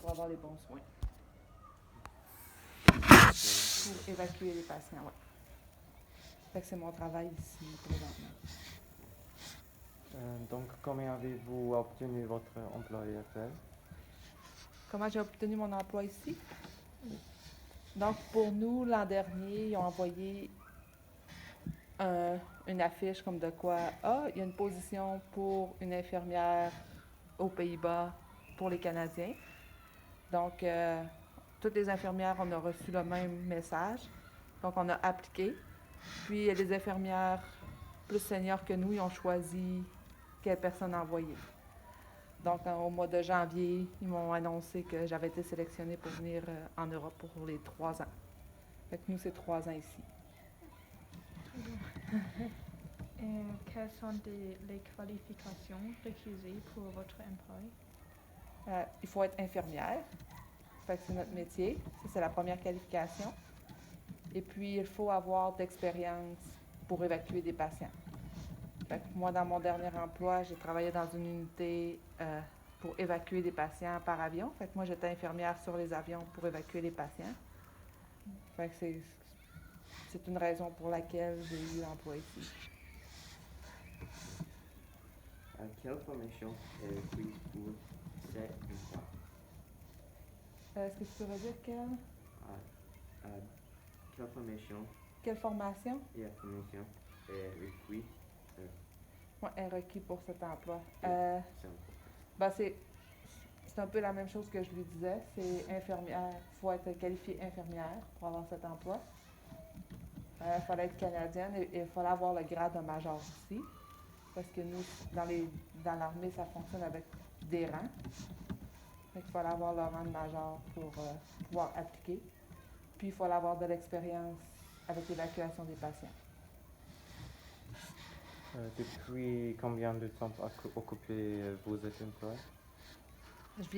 pour avoir les bons soins. Pour évacuer les patients, oui. Fait que c'est mon travail ici, présentement. Donc, comment avez-vous obtenu votre emploi actuel? Comment j'ai obtenu mon emploi ici? Donc, pour nous, l'an dernier, ils ont envoyé une affiche comme de quoi, il y a une position pour une infirmière aux Pays-Bas pour les Canadiens. Donc, toutes les infirmières, on a reçu le même message. Donc, on a appliqué. Puis, il y a des infirmières plus seniors que nous, ils ont choisi quelle personne envoyer. Donc, au mois de janvier, ils m'ont annoncé que j'avais été sélectionnée pour venir en Europe pour les 3 ans. Fait que nous, c'est 3 ans ici. Et quelles sont les qualifications requises pour votre emploi? Il faut être infirmière. Fait que c'est notre métier. Ça, c'est la première qualification. Et puis, il faut avoir d'expérience pour évacuer des patients. Fait que moi, dans mon dernier emploi, j'ai travaillé dans une unité pour évacuer des patients par avion. Fait que moi, j'étais infirmière sur les avions pour évacuer les patients. Fait que c'est une raison pour laquelle j'ai eu l'emploi ici. Quelle formation est requise pour cet emploi? Est-ce que tu peux redire quelle formation? Quelle formation? Formation est requise? Oui, est requis pour cet emploi. C'est un peu la même chose que je lui disais. C'est infirmière. Il faut être qualifié infirmière pour avoir cet emploi. Il fallait être canadienne et il fallait avoir le grade de major aussi. Parce que nous, dans l'armée, ça fonctionne avec des rangs. Il fallait avoir le rang de major pour pouvoir appliquer. Puis, il fallait avoir de l'expérience avec l'évacuation des patients. Depuis combien de temps occupez-vous cet emploi? Je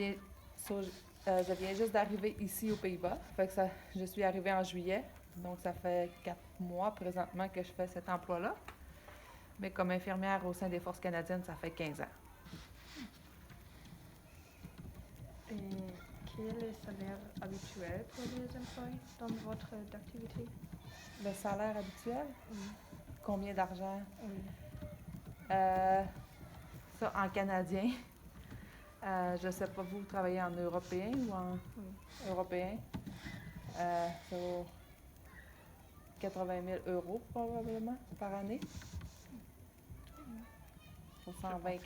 viens juste d'arriver ici aux Pays-Bas. Fait que je suis arrivée en juillet. Donc, ça fait 4 mois présentement que je fais cet emploi-là. Mais comme infirmière au sein des Forces canadiennes, ça fait 15 ans. Et quel est le salaire habituel pour les employés dans votre activité? Le salaire habituel? Oui. Combien d'argent? Oui. Ça, en canadien. Je ne sais pas, vous travaillez en européen ou en européen? C'est 80 000 € probablement par année. Pour 120 000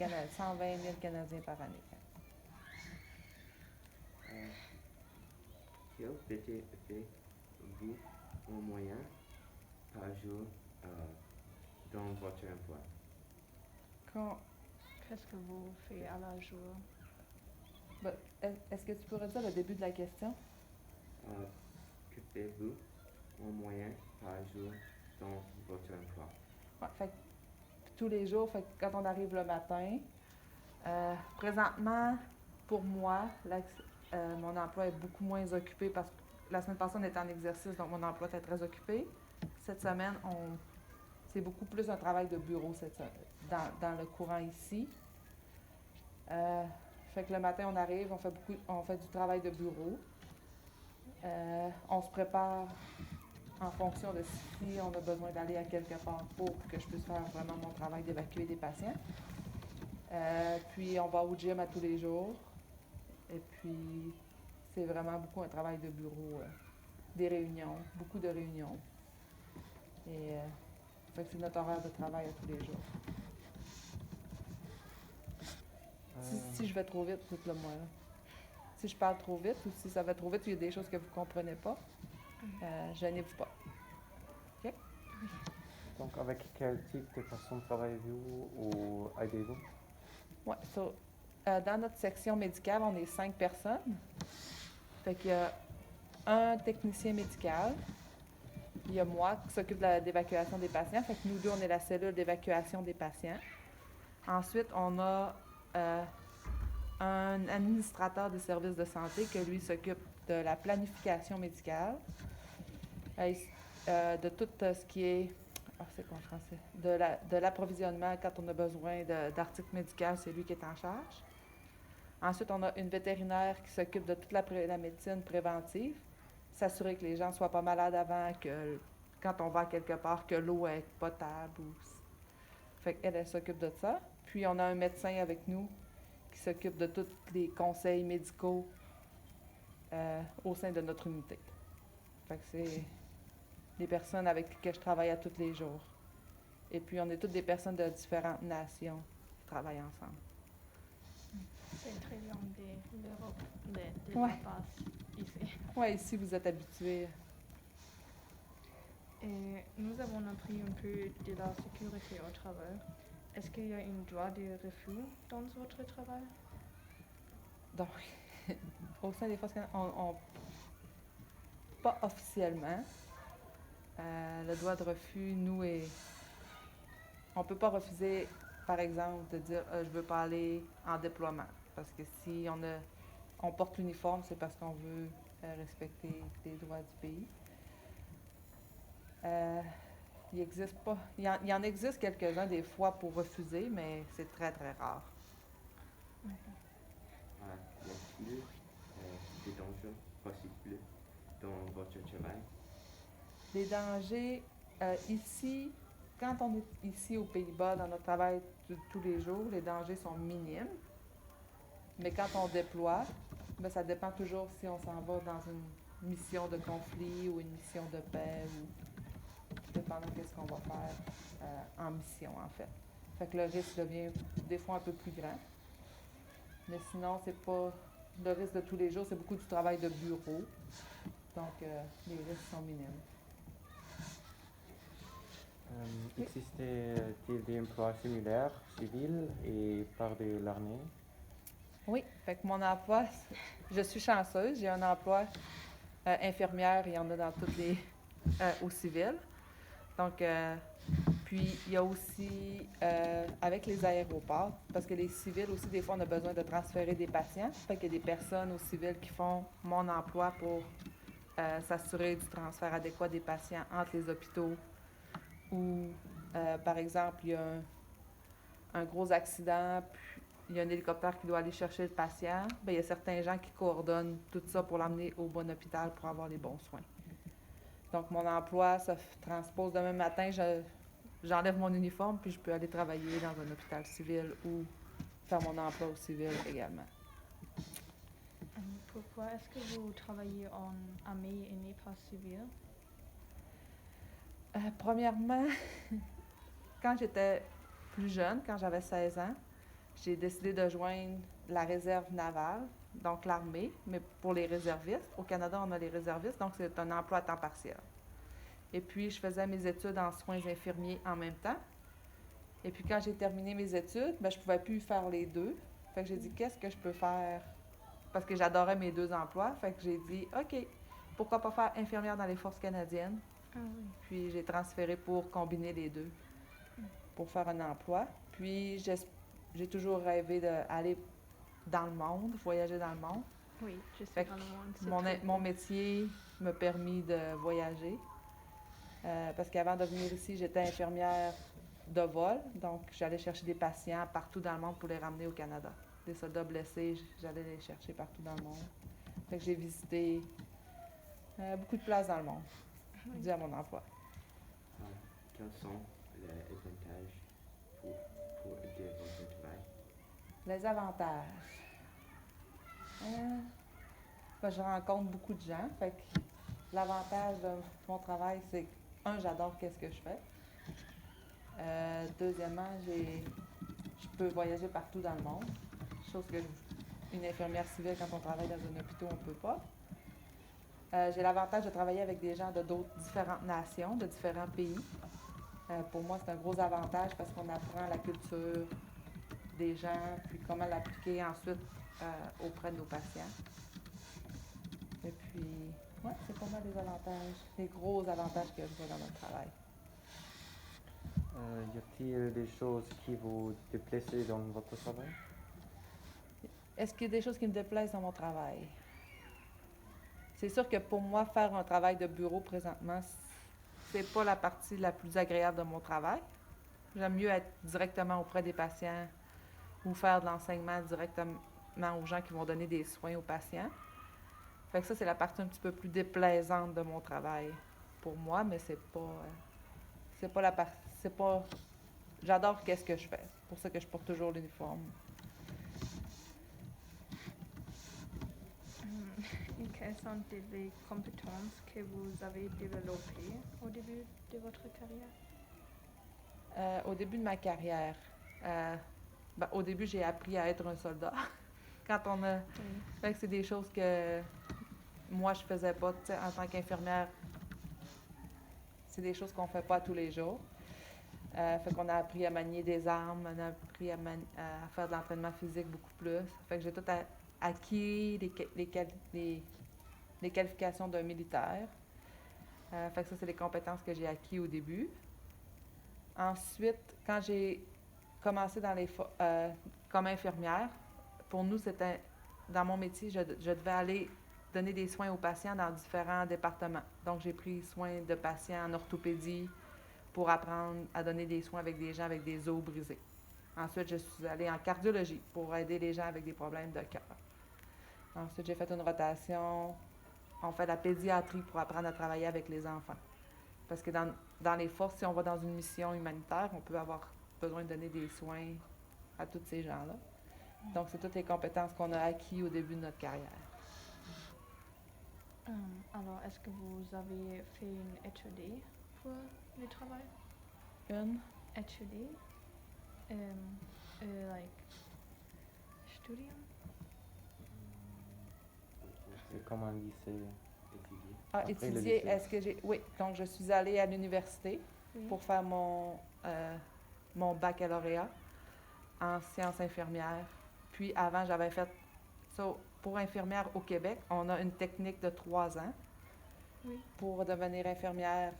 Canadiens par année. Quel faites-vous en moyen par jour dans votre emploi? Qu'est-ce que vous faites à la jour? Est-ce que tu pourrais dire le début de la question? Que faites-vous en moyen par jour dans votre emploi? Ouais, fait que tous les jours, fait que quand on arrive le matin, présentement, pour moi, mon emploi est beaucoup moins occupé parce que la semaine passée, on était en exercice, donc mon emploi était très occupé. Cette semaine, c'est beaucoup plus un travail de bureau dans le courant ici. Fait que le matin, on arrive, on fait du travail de bureau. On se prépare en fonction de si on a besoin d'aller à quelque part pour que je puisse faire vraiment mon travail d'évacuer des patients. Puis on va au gym à tous les jours. Et puis c'est vraiment beaucoup un travail de bureau, des réunions, beaucoup de réunions. Et fait que c'est notre horaire de travail à tous les jours. Si je vais trop vite, dites-le moi. Là. Si je parle trop vite ou si ça va trop vite, il y a des choses que vous ne comprenez pas, gênez-vous pas. OK? Donc, avec quel type de personnes travaillez-vous ou aidez-vous? Oui, dans notre section médicale, on est 5 personnes. Fait qu'il y a un technicien médical. Il y a moi qui s'occupe de l'évacuation des patients. Fait que nous deux, on est la cellule d'évacuation des patients. Ensuite, on a un administrateur des services de santé que lui s'occupe de la planification médicale, de tout ce qui est, c'est quoi en français, de l'approvisionnement quand on a besoin d'articles médicaux, c'est lui qui est en charge. Ensuite, on a une vétérinaire qui s'occupe de toute la médecine préventive, s'assurer que les gens ne soient pas malades avant, que quand on va quelque part, que l'eau est potable. Fait qu'elle, elle s'occupe de ça. Puis, on a un médecin avec nous qui s'occupe de tous les conseils médicaux au sein de notre unité. Fait que c'est les personnes avec lesquelles je travaille à tous les jours. Et puis, on est toutes des personnes de différentes nations qui travaillent ensemble. C'est très loin de l'Europe, de Ouais. la base ici. Oui, ici, vous êtes habitués. Et nous avons appris un peu de la sécurité au travail. Est-ce qu'il y a un droit de refus dans votre travail? Donc, au sein des Forces canadiennes, pas officiellement. Le droit de refus, nous, on ne peut pas refuser, par exemple, de dire je ne veux pas aller en déploiement. Parce que si on porte l'uniforme, c'est parce qu'on veut respecter les droits du pays. Il y en existe quelques-uns des fois pour refuser, mais c'est très, très rare. Y a-t-il des dangers possibles dans votre travail? Les dangers, ici, quand on est ici aux Pays-Bas, dans notre travail de tous les jours, les dangers sont minimes. Mais quand on déploie, ben, ça dépend toujours si on s'en va dans une mission de conflit ou une mission de paix, ou dépendant de ce qu'on va faire en mission, en fait. Fait que le risque devient des fois un peu plus grand. Mais sinon, c'est pas le risque de tous les jours, c'est beaucoup du travail de bureau. Donc, les risques sont minimes. Existe-t-il des emplois similaires, civils et par de l'armée? Oui, fait que mon emploi, je suis chanceuse, j'ai un emploi infirmière, il y en a dans toutes les au civil. Donc, puis il y a aussi avec les aéroports, parce que les civils aussi, des fois, on a besoin de transférer des patients. Fait qu'il y a des personnes au civil qui font mon emploi pour s'assurer du transfert adéquat des patients entre les hôpitaux. Ou, par exemple, il y a un gros accident, puis il y a un hélicoptère qui doit aller chercher le patient. Bien, il y a certains gens qui coordonnent tout ça pour l'emmener au bon hôpital pour avoir les bons soins. Donc, mon emploi se transpose demain matin. J'enlève mon uniforme, puis je peux aller travailler dans un hôpital civil ou faire mon emploi au civil également. Pourquoi est-ce que vous travaillez en armée et n'est pas civil? Premièrement, quand j'étais plus jeune, quand j'avais 16 ans, j'ai décidé de joindre la réserve navale, donc l'armée, mais pour les réservistes. Au Canada, on a les réservistes, donc c'est un emploi à temps partiel. Et puis, je faisais mes études en soins infirmiers en même temps. Et puis, quand j'ai terminé mes études, ben, je ne pouvais plus faire les deux. Fait que j'ai dit, qu'est-ce que je peux faire? Parce que j'adorais mes deux emplois. Fait que j'ai dit, OK, pourquoi pas faire infirmière dans les Forces canadiennes? Ah oui. Puis, j'ai transféré pour combiner les deux, pour faire un emploi. Puis, j'ai toujours rêvé d'aller dans le monde, voyager dans le monde. Oui, je suis Fait dans le monde. c'est Mon, très mon beau. métier m'a permis de voyager. Parce qu'avant de venir ici, j'étais infirmière de vol. Donc, j'allais chercher des patients partout dans le monde pour les ramener au Canada. Des soldats blessés, j'allais les chercher partout dans le monde. Fait que j'ai visité beaucoup de places dans le monde, Oui. dû à mon emploi. Quels sont les avantages de votre travail? Les avantages. Ben, je rencontre beaucoup de gens. Fait que l'avantage de mon travail, c'est que, j'adore qu'est-ce que je fais. Deuxièmement, je peux voyager partout dans le monde. Chose que une infirmière civile, quand on travaille dans un hôpital, on ne peut pas. J'ai l'avantage de travailler avec des gens de différentes nations, de différents pays. Pour moi, c'est un gros avantage parce qu'on apprend la culture des gens, puis comment l'appliquer ensuite auprès de nos patients. Et puis, ouais, c'est pour moi les avantages, les gros avantages que je vois dans notre travail. Y a-t-il des choses qui vous déplaisent dans votre travail? Est-ce qu'il y a des choses qui me déplaisent dans mon travail? C'est sûr que pour moi, faire un travail de bureau présentement, c'est pas la partie la plus agréable de mon travail. J'aime mieux être directement auprès des patients ou faire de l'enseignement directement gratuitement aux gens qui vont donner des soins aux patients. Fait que ça, c'est la partie un petit peu plus déplaisante de mon travail pour moi, mais c'est pas la partie, c'est pas, j'adore qu'est-ce que je fais. C'est pour ça que je porte toujours l'uniforme. Et quelles sont les compétences que vous avez développées au début de votre carrière? Au début de ma carrière, au début, j'ai appris à être un soldat. Quand on a... Fait que c'est des choses que moi, je faisais pas, tu sais, en tant qu'infirmière. C'est des choses qu'on fait pas tous les jours. Fait qu'on a appris à manier des armes, on a appris à faire de l'entraînement physique beaucoup plus. Fait que j'ai tout acquis les qualifications d'un militaire. Fait que ça, c'est les compétences que j'ai acquis au début. Ensuite, quand j'ai commencé comme infirmière, pour nous, c'était dans mon métier, je devais aller donner des soins aux patients dans différents départements. Donc, j'ai pris soin de patients en orthopédie pour apprendre à donner des soins avec des gens avec des os brisés. Ensuite, je suis allée en cardiologie pour aider les gens avec des problèmes de cœur. Ensuite, j'ai fait une rotation. On fait la pédiatrie pour apprendre à travailler avec les enfants. Parce que dans les forces, si on va dans une mission humanitaire, on peut avoir besoin de donner des soins à tous ces gens-là. Donc, c'est toutes les compétences qu'on a acquises au début de notre carrière. Alors, est-ce que vous avez fait une étude pour le travail? Une? Étude? Studium? C'est comme un lycée. Étudier. Ah, Après le étudier, lycée. est-ce que j'ai... Oui, donc je suis allée à l'université Oui. pour faire mon baccalauréat en sciences infirmières. Puis avant, j'avais fait ça pour infirmière au Québec. On a une technique de 3 ans Oui. pour devenir infirmière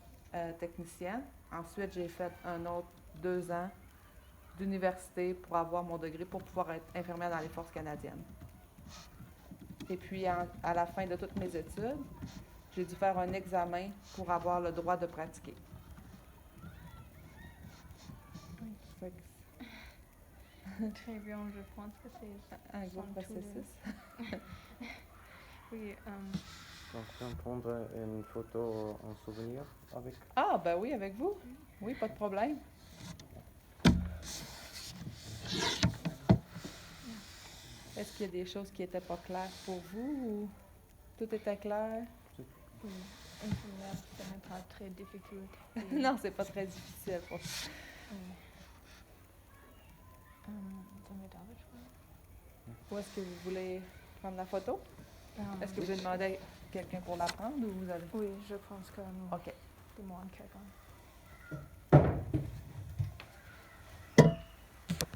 technicienne. Ensuite, j'ai fait un autre 2 ans d'université pour avoir mon degré pour pouvoir être infirmière dans les forces canadiennes. Et puis, à la fin de toutes mes études, j'ai dû faire un examen pour avoir le droit de pratiquer. Oui. Fait que Très bien, je pense que c'est c'est un gros sont tous processus. Oui, Donc, on peut prendre une photo en souvenir avec. Ah, ben oui, avec vous. Oui, pas de problème. Est-ce qu'il y a des choses qui n'étaient pas claires pour vous ou tout était clair? oui, infirmière, ce n'est pas très difficile. Non, c'est pas très difficile. Pour... Sollen wir David schreiben? Où est-ce que vous voulez prendre la photo? Est-ce que vous avez demandé à quelqu'un pour la prendre ou vous allez? Oui, je pense que nous OK. demandons quelqu'un.